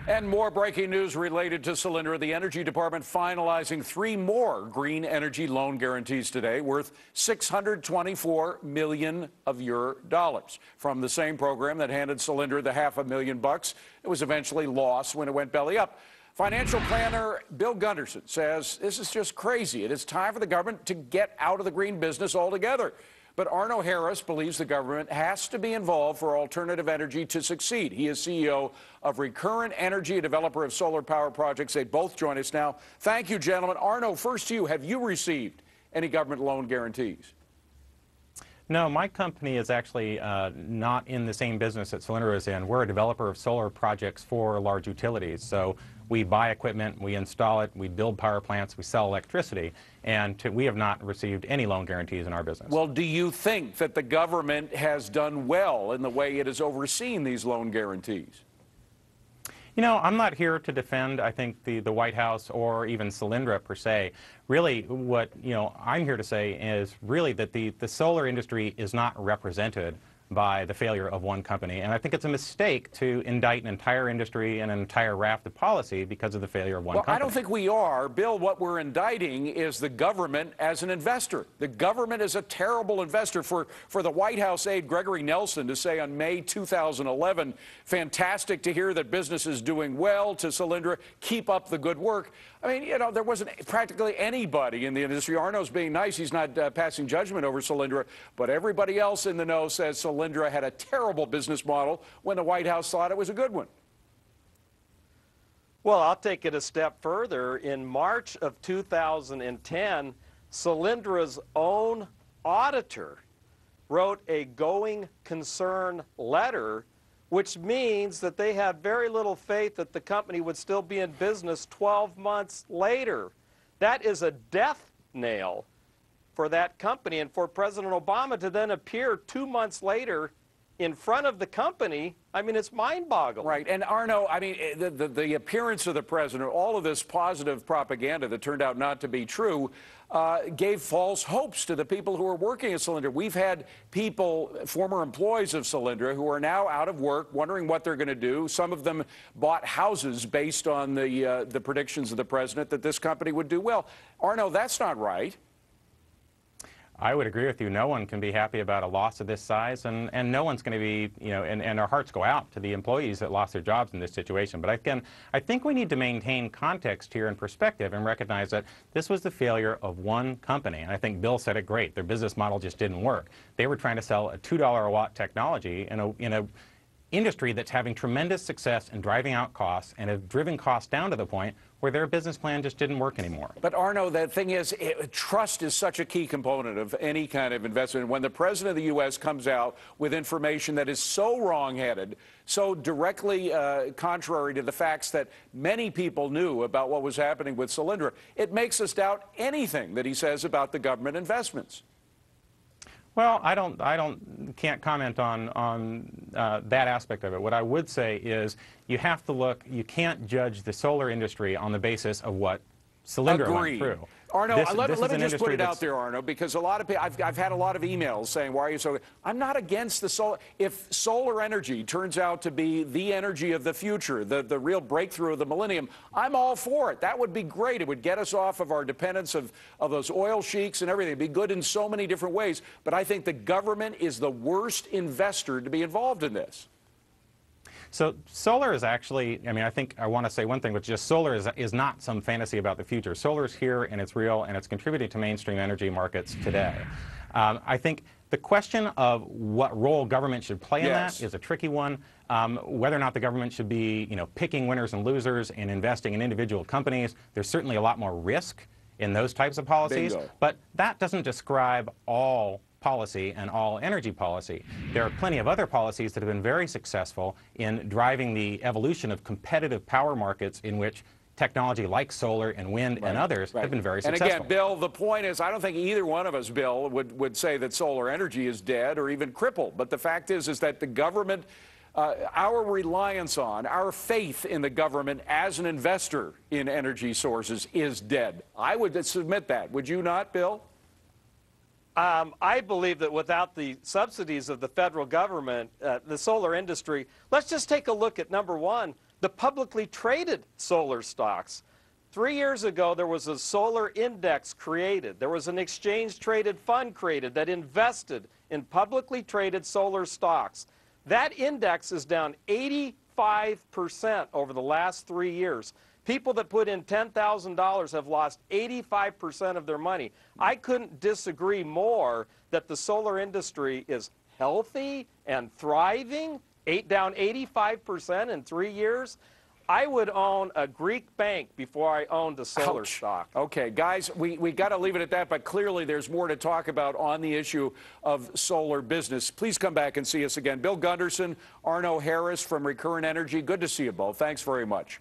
And more breaking news related to Solyndra. The Energy Department finalizing 3 more green energy loan guarantees today worth $624 million of your dollars from the same program that handed Solyndra the $500,000 it was eventually lost when it went belly up. Financial planner Bill Gunderson says this is just crazy. It is time for the government to get out of the green business altogether. But Arno Harris believes the government has to be involved for alternative energy to succeed. He is CEO of Recurrent Energy, a developer of solar power projects. They both join us now. Thank you, gentlemen. Arno, first to you. Have you received any government loan guarantees? No, my company is actually not in the same business that Solyndra is in. We're a developer of solar projects for large utilities. So we buy equipment, we install it, we build power plants, we sell electricity, and we have not received any loan guarantees in our business. Well, do you think that the government has done well in the way it has overseen these loan guarantees? You know, I'm not here to defend, I think, the White House or even Solyndra per se. Really, what I'm here to say is really that the solar industry is not represented by the failure of one company. And I think it's a mistake to indict an entire industry and an entire raft of policy because of the failure of one company. Well, I don't think we are. Bill, what we're indicting is the government as an investor. The government is a terrible investor. For the White House aide, Gregory Nelson, to say on May 2011, fantastic to hear that business is doing well, to Solyndra, keep up the good work. I mean, there wasn't practically anybody in the industry. Arno's being nice. He's not passing judgment over Solyndra. But everybody else in the know says Solyndra had a terrible business model when the White House thought it was a good one. Well, I'll take it a step further. In March of 2010, Solyndra's own auditor wrote a going concern letter, which means that they had very little faith that the company would still be in business 12 months later. That is a death nail for that company, and for President Obama to then appear 2 months later in front of the company, I mean, it's mind-boggling. Right, and Arno, I mean, the appearance of the president, all of this positive propaganda that turned out not to be true, gave false hopes to the people who are working at Solyndra. We've had people, former employees of Solyndra, who are now out of work, wondering what they're going to do. Some of them bought houses based on the predictions of the president that this company would do well. Arno, that's not right. I would agree with you. No one can be happy about a loss of this size, and no one's going to be, and our hearts go out to the employees that lost their jobs in this situation. But again, I think we need to maintain context here and perspective and recognize that this was the failure of one company. And I think Bill said it great. Their business model just didn't work. They were trying to sell a $2 a watt technology in a industry that's having tremendous success in driving out costs and have driven costs down to the point where their business plan just didn't work anymore. But Arno, the thing is, trust is such a key component of any kind of investment. When the president of the U.S. comes out with information that is so wrong-headed, so directly contrary to the facts that many people knew about what was happening with Solyndra, it makes us doubt anything that he says about the government investments. Well, can't comment on that aspect of it. What I would say is you have to look, you can't judge the solar industry on the basis of what Solyndra went through. Arno, let me just put it out there, Arno, because a lot of people, I've had a lot of emails saying, why are you so... I'm not against the solar... If solar energy turns out to be the energy of the future, the real breakthrough of the millennium, I'm all for it. That would be great. It would get us off of our dependence of those oil sheiks and everything. It'd be good in so many different ways. But I think the government is the worst investor to be involved in this. So solar is actually, I mean, I think I want to say one thing, which is just solar is not some fantasy about the future. Solar is here, and it's real, and it's contributing to mainstream energy markets today. I think the question of what role government should play in that is a tricky one. Whether or not the government should be, picking winners and losers and investing in individual companies, there's certainly a lot more risk in those types of policies. Bingo. But that doesn't describe all policy and all energy policy. There are plenty of other policies that have been very successful in driving the evolution of competitive power markets in which technology like solar and wind and others have been very successful. And again, Bill, the point is, I don't think either one of us, Bill, would say that solar energy is dead or even crippled. But the fact is that the government, our reliance on, our faith in the government as an investor in energy sources is dead. I would submit that. Would you not, Bill? I believe that without the subsidies of the federal government, the solar industry, let's just take a look at, number one, the publicly traded solar stocks. 3 years ago, there was a solar index created. There was an exchange-traded fund created that invested in publicly traded solar stocks. That index is down 85% over the last 3 years. People that put in $10,000 have lost 85% of their money. I couldn't disagree more that the solar industry is healthy and thriving, down 85% in 3 years. I would own a Greek bank before I owned a solar stock. Okay, guys, we got to leave it at that, but clearly there's more to talk about on the issue of solar business. Please come back and see us again. Bill Gunderson, Arno Harris from Recurrent Energy, good to see you both. Thanks very much.